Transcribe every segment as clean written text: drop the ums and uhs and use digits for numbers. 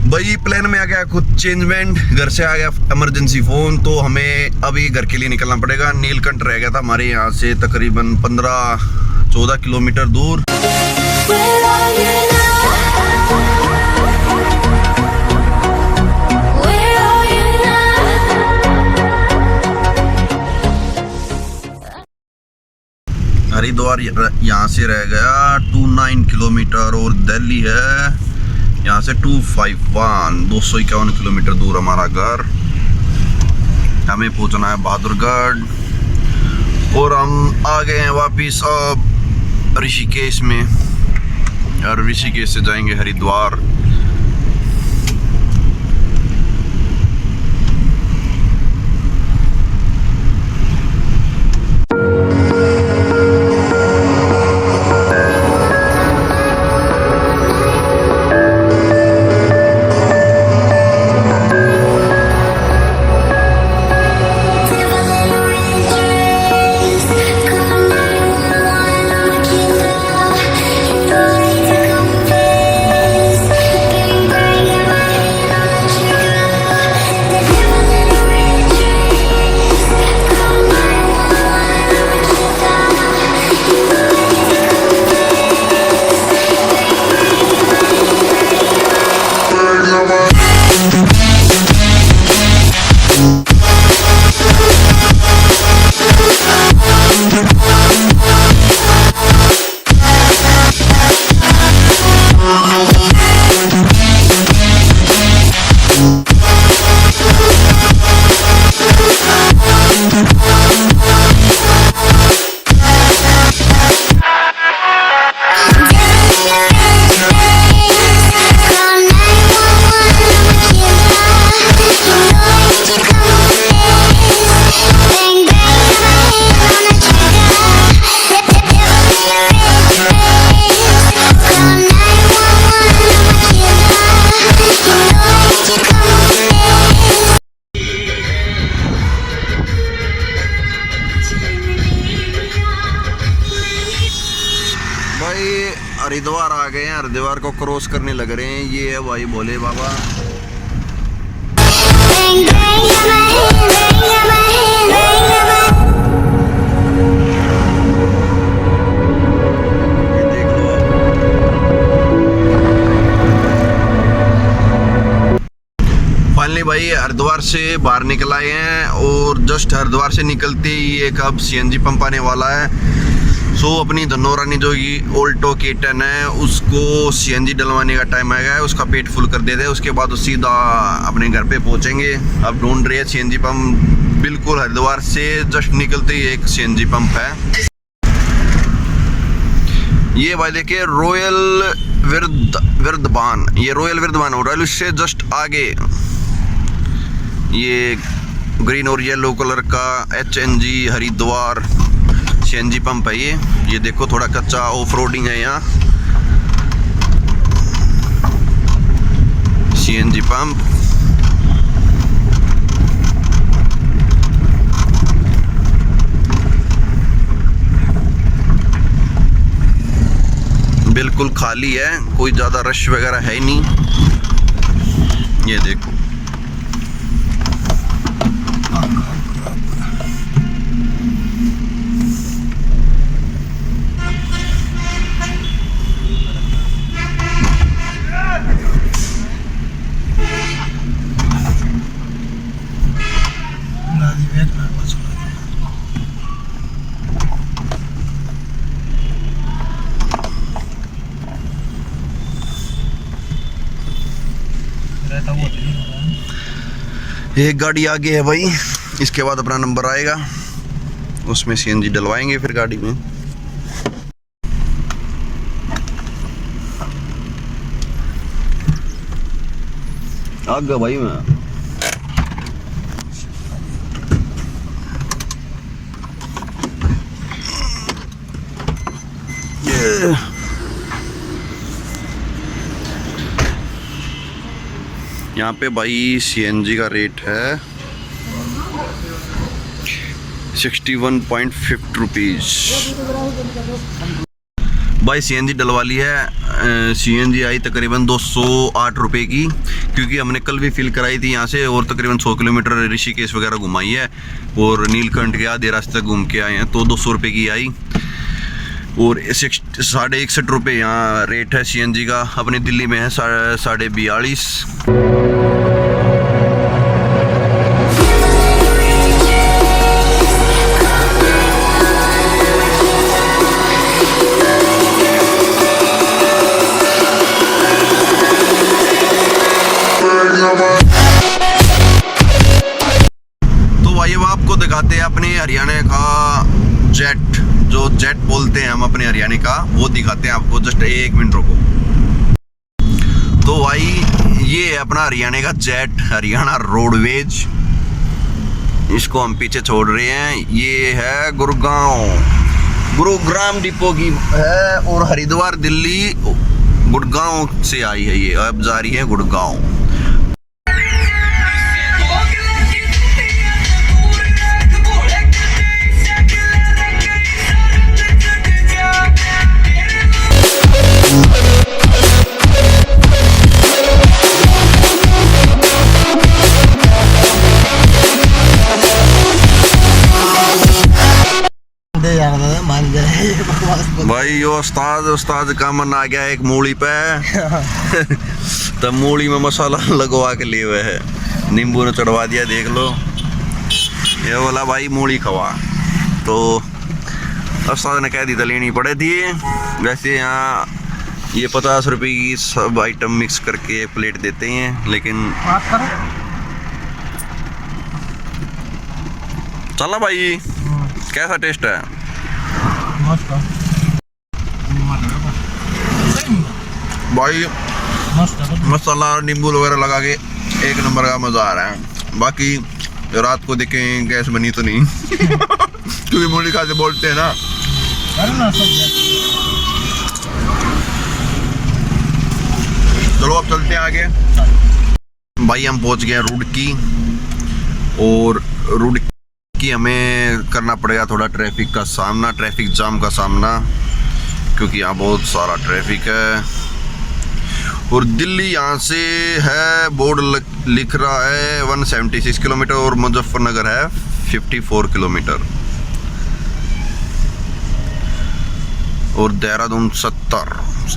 भाई प्लान में आ गया कुछ चेंजमेंट, घर से आ गया इमरजेंसी फ़ोन, तो हमें अभी घर के लिए निकलना पड़ेगा। नीलकंठ रह गया था हमारे यहाँ से तकरीबन 15-14 किलोमीटर दूर। हरिद्वार यहाँ से रह गया 29 किलोमीटर और दिल्ली है यहाँ से 251 किलोमीटर दूर हमारा घर। हमें पहुँचना है बहादुरगढ़ और हम आ गए हैं वापिस अब ऋषिकेश में, और ऋषिकेश से जाएंगे हरिद्वार। हरिद्वार आ गए हैं, हरिद्वार को क्रॉस करने लग रहे हैं। ये है भाई भोले बाबा। फाइनली भाई हरिद्वार से बाहर निकल आए हैं और जस्ट हरिद्वार से निकलते ही एक अब सीएनजी पंप आने वाला है। सो अपनी धनोरानी जो ऑल्टो K10 है उसको सीएनजी डलवाने का टाइम आ गया है, उसका पेट फुल कर देते हैं। उसके बाद वो सीधा अपने घर पे पहुंचेंगे। अब ढूंढ रहे हैं सीएनजी पंप। बिल्कुल हरिद्वार से जस्ट निकलते ही एक सीएनजी पंप है। ये भाई देखिए रॉयल वर्धमान, ये रॉयल वर्धमान हो रहा है। उससे जस्ट आगे ये ग्रीन और येलो कलर का HNG हरिद्वार सीएनजी पंप है। ये देखो थोड़ा कच्चा ऑफ रोडिंग है यहाँ। सीएनजी पंप बिल्कुल खाली है, कोई ज़्यादा रश वगैरह है ही नहीं। ये देखो एक गाड़ी आगे है भाई, इसके बाद अपना नंबर आएगा, उसमें सीएनजी डलवाएंगे फिर गाड़ी में। आ गया भाई मैं। यहाँ पे भाई सीएनजी का रेट है 61.50 रुपीज़। भाई सीएनजी डलवा ली है CNG आई तकरीबन 208 रुपये की, क्योंकि हमने कल भी फिल कराई थी यहाँ से, और तकरीबन 100 किलोमीटर ऋषिकेश वगैरह घुमाई है और नीलकंठ के आधे रास्ते तक घूम के आए हैं, तो 200 रुपये की आई। और 61.5 रुपये यहाँ रेट है CNG का। अपनी दिल्ली में है 42.5। तो भाई अब आपको दिखाते हैं अपने हरियाणा का जेट, जो जेट बोलते हैं हम अपने हरियाणा का, वो दिखाते हैं आपको। जस्ट 1 मिनट रुको। तो भाई ये है अपना हरियाणा का जेट, हरियाणा रोडवेज। इसको हम पीछे छोड़ रहे हैं। ये है गुरुग्राम डिपो की है, और हरिद्वार दिल्ली गुड़गांव से आई है ये, अब जा रही है गुड़गांव। भाई यो उस्ताद का मन आ गया एक मूली पे। तब मूली में मसाला लगवा के लिए हुए है, नींबू ने चढ़वा दिया, देख लो। ये बोला भाई मूली खवा, तो उस्ताद ने कह दी तो लेनी पड़े थी। वैसे यहाँ ये 50 रुपये की सब आइटम मिक्स करके प्लेट देते हैं, लेकिन चला भाई कैसा टेस्ट है? भाई मसाला और नींबू वगैरह लगा के 1 नंबर का मजा आ रहा है। बाकी रात को देखें गैस बनी तो नहीं क्योंकि मूली खाते बोलते हैं ना। चलो अब चलते हैं आगे। भाई हम पहुंच गए रुड़की, और रुड़की हमें करना पड़ेगा थोड़ा ट्रैफिक का सामना, ट्रैफिक जाम का सामना, क्योंकि यहाँ बहुत सारा ट्रैफिक है। और दिल्ली यहाँ से है, बोर्ड लिख रहा है 176 किलोमीटर, और मुजफ्फरनगर है 54 किलोमीटर, और देहरादून 70।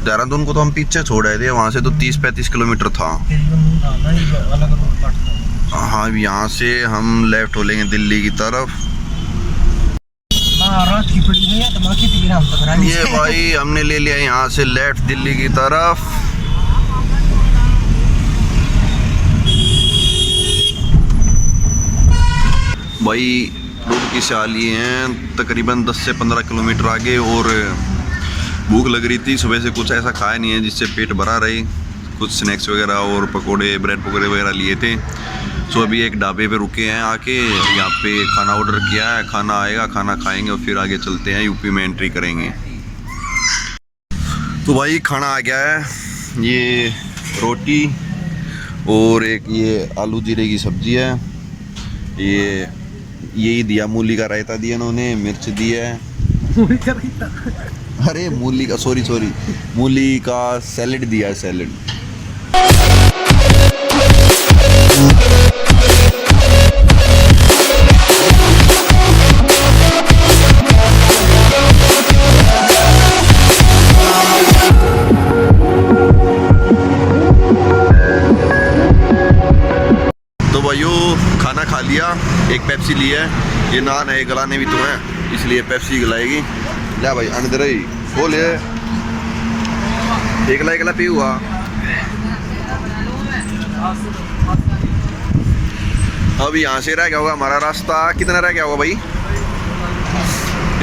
देहरादून को तो हम पीछे छोड़ आए थे, वहाँ से तो 30-35 किलोमीटर था। हाँ यहाँ से हम लेफ्ट हो लेंगे दिल्ली की तरफ। ये भाई हमने ले लिया यहाँ से लेफ्ट दिल्ली की तरफ। भाई रुड़की से आ लिए हैं तकरीबन 10 से 15 किलोमीटर आगे, और भूख लग रही थी। सुबह से कुछ ऐसा खाया नहीं है जिससे पेट भरा रहे। कुछ स्नैक्स वगैरह और पकोड़े, ब्रेड पकोड़े वगैरह लिए थे। सो अभी एक ढाबे पे रुके हैं आके, यहाँ पे खाना ऑर्डर किया है। खाना आएगा, खाना खाएंगे और फिर आगे चलते हैं, यूपी में एंट्री करेंगे। तो भाई खाना आ गया है, ये रोटी और एक ये आलू जीरे की सब्जी है। यही दिया, मूली का रायता दिया इन्होंने, मिर्च दी है। अरे मूली का सॉरी मूली का सैलेड दिया है, सैलेड। तो भाइयों खाना खा लिया, एक पेप्सी ली है। ये नान है, गलाने भी तो है, इसलिए पेप्सी गलाएगी। ले भाई अंदर ही बोले एक ला पी हुआ। अब यहाँ से रह गया होगा हमारा रास्ता, कितना रह गया होगा भाई?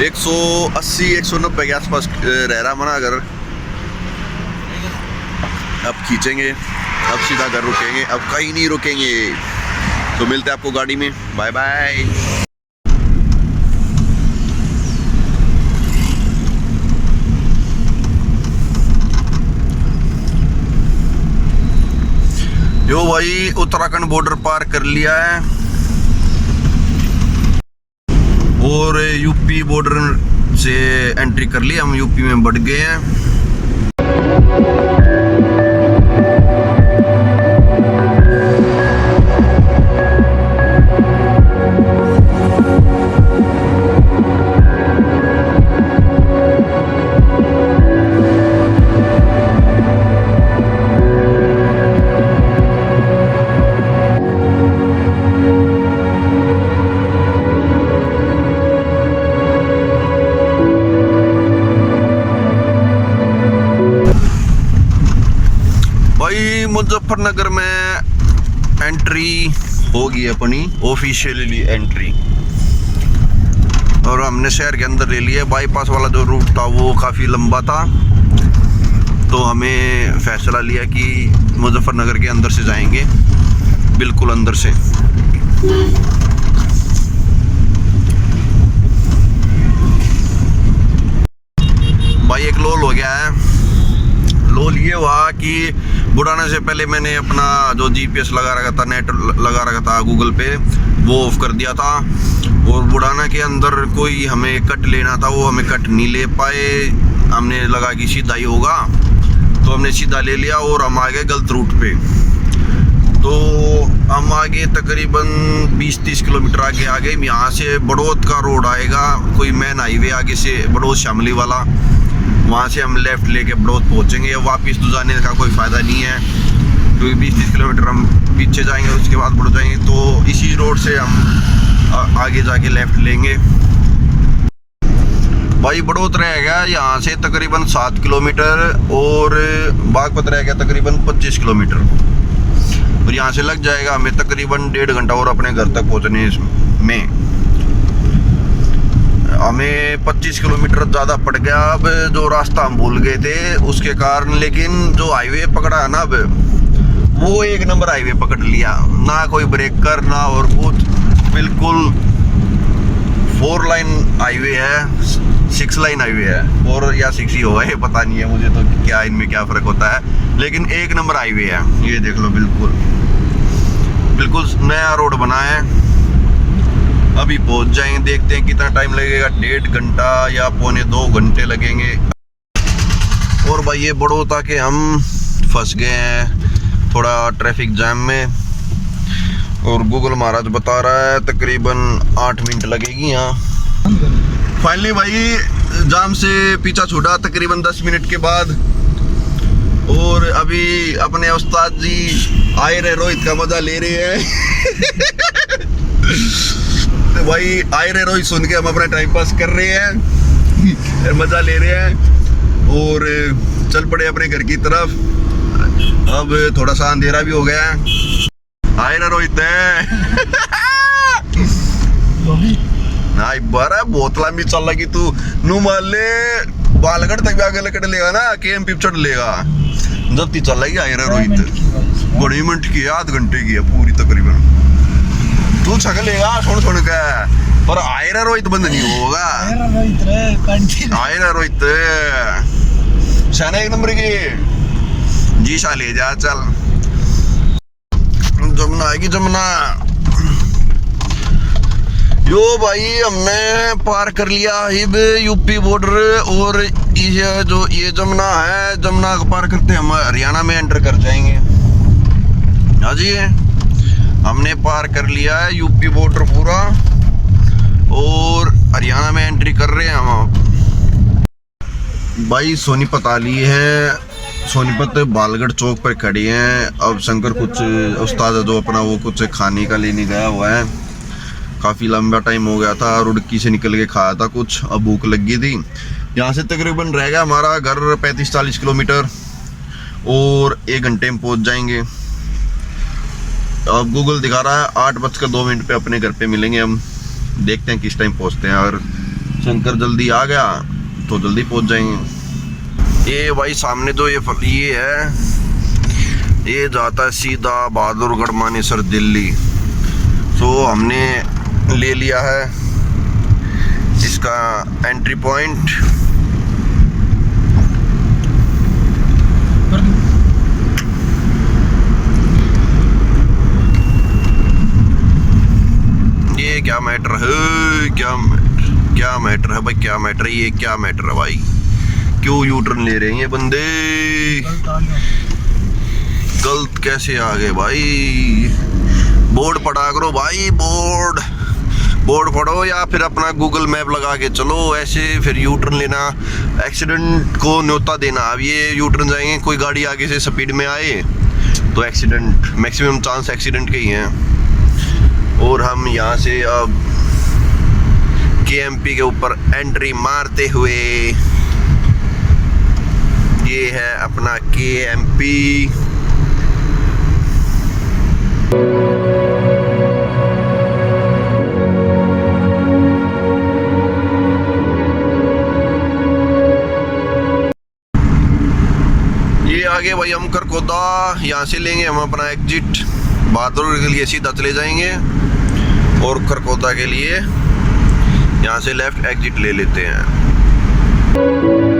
180-190 के आसपास रह रहा मना। अगर अब खींचेंगे, अब सीधा घर रुकेंगे, अब कहीं नहीं रुकेंगे। तो मिलते हैं आपको गाड़ी में, बाय बाय। यो भाई उत्तराखंड बॉर्डर पार कर लिया है और यूपी बॉर्डर से एंट्री कर ली। हम यूपी में बढ़ गए हैं। मुजफ्फरनगर में एंट्री होगी अपनी ऑफिशियली एंट्री, और हमने शहर के अंदर ले लिया। बाईपास वाला जो रूट था वो काफ़ी लंबा था, तो हमें फैसला लिया कि मुजफ्फरनगर के अंदर से जाएंगे, बिल्कुल अंदर से। भाई एक लोल हो गया है। लोल ये हुआ कि बुढ़ाने से पहले मैंने अपना जो जीपीएस लगा रखा था, नेट लगा रखा था गूगल पे, वो ऑफ कर दिया था। और बुढ़ाना के अंदर कोई हमें कट लेना था, वो हमें कट नहीं ले पाए। हमने लगा कि सीधा ही होगा, तो हमने सीधा ले लिया और हम आ गए गलत रूट पे। तो हम आगे तकरीबन 20-30 किलोमीटर आगे आ गए। यहाँ से बड़ौद का रोड आएगा, कोई मेन हाईवे आगे से, बड़ौद शामली वाला। वहाँ से हम लेफ़्ट लेके बड़ौद पहुँचेंगे। वापस तो जाने का कोई फ़ायदा नहीं है, क्योंकि 20-30 किलोमीटर हम पीछे जाएंगे, उसके बाद बढ़ जाएंगे। तो इसी रोड से हम आगे जाके लेफ़्ट लेंगे। भाई बड़ौद रह गया यहाँ से तकरीबन 7 किलोमीटर, और बागपत रह गया तकरीबन 25 किलोमीटर। और यहाँ से लग जाएगा हमें तकरीबन 1.5 घंटा और अपने घर तक पहुँचने में। हमें 25 किलोमीटर ज़्यादा पड़ गया अब, जो रास्ता हम भूल गए थे उसके कारण। लेकिन जो हाईवे पकड़ा है ना अब, वो एक नंबर हाईवे पकड़ लिया, ना कोई ब्रेकर ना और कुछ, बिल्कुल 4 लाइन हाईवे है, 6 लाइन हाईवे है, 4 या 6 ही होगा, ये पता नहीं है मुझे तो क्या इनमें क्या फ़र्क होता है। लेकिन एक नंबर हाईवे है, ये देख लो, बिल्कुल बिल्कुल नया रोड बना है। अभी पहुंच जाएंगे, देखते हैं कितना टाइम लगेगा, 1.5 घंटा या 1.25 घंटे लगेंगे। और भाई ये बड़ौद आके हम फंस गए हैं थोड़ा ट्रैफिक जाम में, और गूगल महाराज बता रहा है तकरीबन 8 मिनट लगेगी यहाँ। फाइनली भाई जाम से पीछा छूटा तकरीबन 10 मिनट के बाद। और अभी अपने उस्ताद जी आए रहे रोहित का मजा ले रहे हैं। तो भाई आए रहे रोहित सुन के हम अपना टाइम पास कर रहे हैं, मजा ले रहे हैं, और चल पड़े अपने घर की तरफ। अब थोड़ा सा अंधेरा भी हो गया है। आए ना रोहित ना बारा बोतला भी चल लगी तू नू मान ले बालगढ़ तक भी आगे लकड़ लेगा ना, केएम पिपचड़ लेगा जब ती चल लगी। आए ना रोहित बड़ी मिनट की, आध घंटे की है पूरी तकरीबन। तू छक लेगा सुन के, पर आयरा रोहित बंद नहीं होगा। आयरा रोहित शाना 1 नंबर की जी शा ले जा, चल जमुना आएगी जमुना। यो भाई हमने पार कर लिया हिब यूपी बॉर्डर, और ये जो ये जमुना है, जमुना को पार करते हम हरियाणा में एंटर कर जाएंगे। हाँ जी, हमने पार कर लिया है यूपी बॉर्डर पूरा, और हरियाणा में एंट्री कर रहे हैं हम। भाई सोनीपत आ ली है, सोनीपत बालगढ़ चौक पर खड़ी हैं। अब शंकर कुछ उस्ताद है जो अपना वो कुछ खाने का लेने गया हुआ है। काफ़ी लंबा टाइम हो गया था, रुड़की से निकल के खाया था कुछ, अब भूख लगी थी। यहाँ से तकरीबन रह गया हमारा घर 35-40 किलोमीटर, और 1 घंटे में पहुँच जाएंगे। अब गूगल दिखा रहा है 8:02 पे अपने घर पे मिलेंगे हम। देखते हैं किस टाइम पहुंचते हैं, और शंकर जल्दी आ गया तो जल्दी पहुंच जाएंगे। ये भाई सामने जो ये है, ये जाता है सीधा बहादुरगढ़ मानेसर दिल्ली। तो हमने ले लिया है इसका एंट्री पॉइंट। ये क्या मैटर है, क्या मैटर है भाई, क्या मैटर है ये, क्या मैटर है भाई, क्यों यू टर्न ले रहे हैं ये बंदे? गलत कैसे आ गए भाई? बोर्ड पढ़ा करो भाई, बोर्ड पढ़ो या फिर अपना गूगल मैप लगा के चलो। ऐसे फिर यू टर्न लेना, एक्सीडेंट को न्योता देना। अब ये यू टर्न जाएंगे, कोई गाड़ी आगे से स्पीड में आए तो एक्सीडेंट, मैक्सिमम चांस एक्सीडेंट के ही हैं। और हम यहाँ से अब KMP के ऊपर एंट्री मारते हुए, ये है अपना KMP। ये आगे भाई हम करकोदा, यहाँ से लेंगे हम अपना एग्जिट। बहादुर के लिए सीधा चले जाएंगे और करकोदा के लिए यहाँ से लेफ्ट एग्जिट ले लेते हैं।